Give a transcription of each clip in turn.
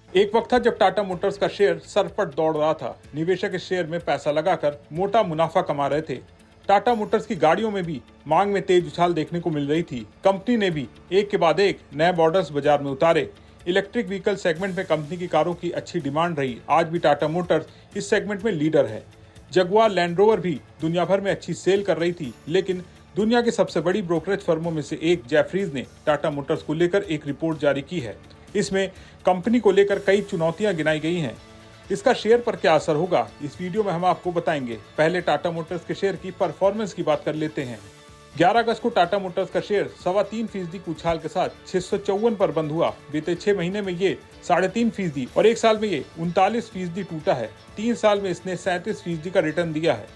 एक वक्त था जब टाटा मोटर्स का शेयर सर पर दौड़ रहा था। निवेशक इस शेयर में पैसा लगाकर मोटा मुनाफा कमा रहे थे। टाटा मोटर्स की गाड़ियों में भी मांग में तेज उछाल देखने को मिल रही थी। कंपनी ने भी एक के बाद एक नए मॉडल्स बाजार में उतारे। इलेक्ट्रिक व्हीकल सेगमेंट में कंपनी की कारों की अच्छी डिमांड रही। आज भी टाटा मोटर्स इस सेगमेंट में लीडर है। जगुआर लैंड रोवर भी दुनिया भर में अच्छी सेल कर रही थी, लेकिन दुनिया की सबसे बड़ी ब्रोकरेज फर्मों में से एक जेफरीज ने टाटा मोटर्स को लेकर एक रिपोर्ट जारी की है। इसमें कंपनी को लेकर कई चुनौतियां गिनाई गई हैं। इसका शेयर पर क्या असर होगा, इस वीडियो में हम आपको बताएंगे। पहले टाटा मोटर्स के शेयर की परफॉर्मेंस की बात कर लेते हैं। 11 अगस्त को टाटा मोटर्स का शेयर 3.25% की उछाल के साथ 654 पर बंद हुआ। बीते 6 महीने में ये 3.5% और एक साल में ये 39% टूटा है। 3 साल में इसने 37% का रिटर्न दिया है।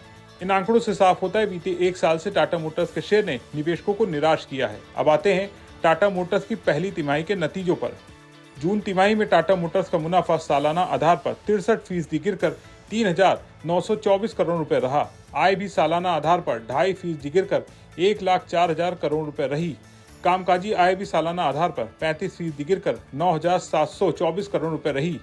इन आंकड़ों से साफ होता है बीते एक साल से टाटा मोटर्स के शेयर ने निवेशकों को निराश किया है। अब आते हैं टाटा मोटर्स की पहली तिमाही के नतीजों पर। जून तिमाही में टाटा मोटर्स का मुनाफा सालाना आधार पर 63% गिरकर 3,924 करोड़ रुपए रहा। आय भी सालाना आधार पर 2.5% गिरकर 1,04,000 करोड़ रुपए रही। कामकाजी आय भी सालाना आधार पर 35% गिरकर 9,724 करोड़ रुपए रही।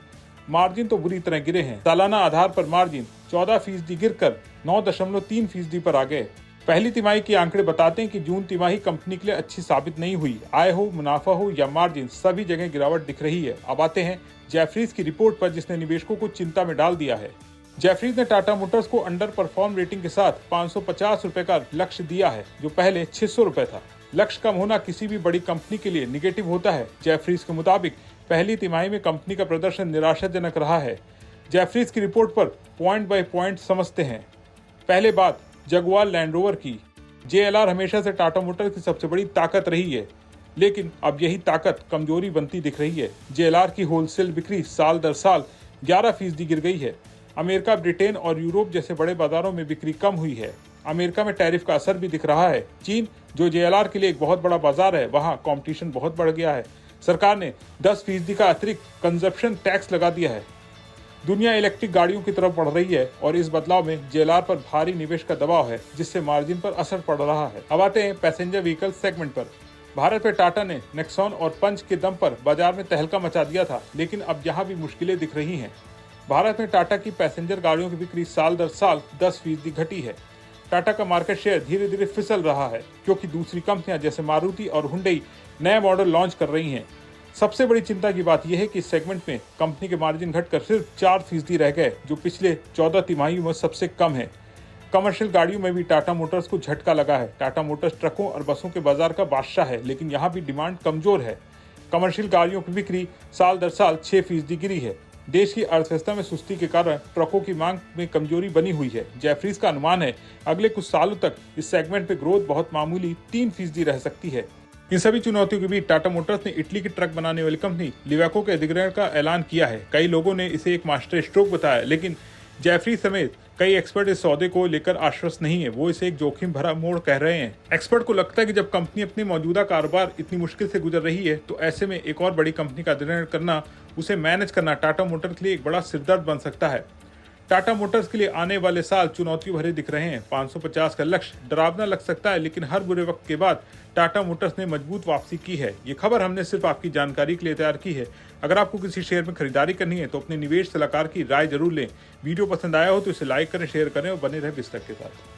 मार्जिन तो बुरी तरह गिरे हैं। सालाना आधार पर मार्जिन 14% गिरकर 9.3% पर आ गए। पहली तिमाही के आंकड़े बताते हैं कि जून तिमाही कंपनी के लिए अच्छी साबित नहीं हुई। आय हो, मुनाफा हो या मार्जिन, सभी जगह गिरावट दिख रही है। अब आते हैं जेफरीज की रिपोर्ट पर, जिसने निवेशकों को चिंता में डाल दिया है। जेफरीज ने टाटा मोटर्स को अंडर परफॉर्म रेटिंग के साथ 550 रुपए का लक्ष्य दिया है, जो पहले 600 रुपए था। लक्ष्य कम होना किसी भी बड़ी कंपनी के लिए निगेटिव होता है। जेफरीज के मुताबिक पहली तिमाही में कंपनी का प्रदर्शन निराशाजनक रहा है। जेफरीज की रिपोर्ट पर पॉइंट बाय पॉइंट समझते हैं। पहले बात जगुआर लैंड रोवर की। JLR हमेशा से टाटा मोटर्स की सबसे बड़ी ताकत रही है, लेकिन अब यही ताकत कमजोरी बनती दिख रही है। JLR की होलसेल बिक्री साल दर साल 11% गिर गई है। अमेरिका, ब्रिटेन और यूरोप जैसे बड़े बाजारों में बिक्री कम हुई है। अमेरिका में टैरिफ का असर भी दिख रहा है। चीन, जो JLR के लिए एक बहुत बड़ा बाजार है, वहाँ कॉम्पिटिशन बहुत बढ़ गया है। सरकार ने 10% का अतिरिक्त कंजप्शन टैक्स लगा दिया है। दुनिया इलेक्ट्रिक गाड़ियों की तरफ बढ़ रही है और इस बदलाव में JLR पर भारी निवेश का दबाव है, जिससे मार्जिन पर असर पड़ रहा है। अब आते हैं पैसेंजर व्हीकल सेगमेंट पर। भारत में टाटा ने नेक्सॉन और पंच के दम पर बाजार में तहलका मचा दिया था, लेकिन अब यहाँ भी मुश्किलें दिख रही हैं। भारत में टाटा की पैसेंजर गाड़ियों की बिक्री साल दर साल 10% घटी है। टाटा का मार्केट शेयर धीरे धीरे फिसल रहा है, क्योंकि दूसरी कंपनियां जैसे मारुति और हुंडई नए मॉडल लॉन्च कर रही हैं। सबसे बड़ी चिंता की बात यह है कि इस सेगमेंट में कंपनी के मार्जिन घटकर सिर्फ 4% रह गए, जो पिछले 14 तिमाहियों में सबसे कम है। कमर्शियल गाड़ियों में भी टाटा मोटर्स को झटका लगा है। टाटा मोटर्स ट्रकों और बसों के बाजार का बादशाह है, लेकिन यहाँ भी डिमांड कमजोर है। कमर्शियल गाड़ियों की बिक्री साल दर साल 6% गिरी है। देश की अर्थव्यवस्था में सुस्ती के कारण ट्रकों की मांग में कमजोरी बनी हुई है। जेफरीज का अनुमान है अगले कुछ सालों तक इस सेगमेंट में ग्रोथ बहुत मामूली 3% रह सकती है। इन सभी चुनौतियों के बीच टाटा मोटर्स ने इटली की ट्रक बनाने वाली कंपनी लिवाको के अधिग्रहण का ऐलान किया है। कई लोगों ने इसे एक मास्टर स्ट्रोक बताया, लेकिन जेफरीज समेत कई एक्सपर्ट इस सौदे को लेकर आश्वस्त नहीं है। वो इसे एक जोखिम भरा मोड़ कह रहे हैं। एक्सपर्ट को लगता है कि जब कंपनी अपनी मौजूदा कारोबार इतनी मुश्किल से गुजर रही है, तो ऐसे में एक और बड़ी कंपनी का अधिग्रहण करना, उसे मैनेज करना टाटा मोटर्स के लिए एक बड़ा सिरदर्द बन सकता है। टाटा मोटर्स के लिए आने वाले साल चुनौती भरे दिख रहे हैं। 550 का लक्ष्य डरावना लग सकता है, लेकिन हर बुरे वक्त के बाद टाटा मोटर्स ने मजबूत वापसी की है। ये खबर हमने सिर्फ आपकी जानकारी के लिए तैयार की है। अगर आपको किसी शेयर में खरीदारी करनी है तो अपने निवेश सलाहकार की राय जरूर लें। वीडियो पसंद आया हो तो इसे लाइक करें, शेयर करें और बने रहें बिस्तक के साथ।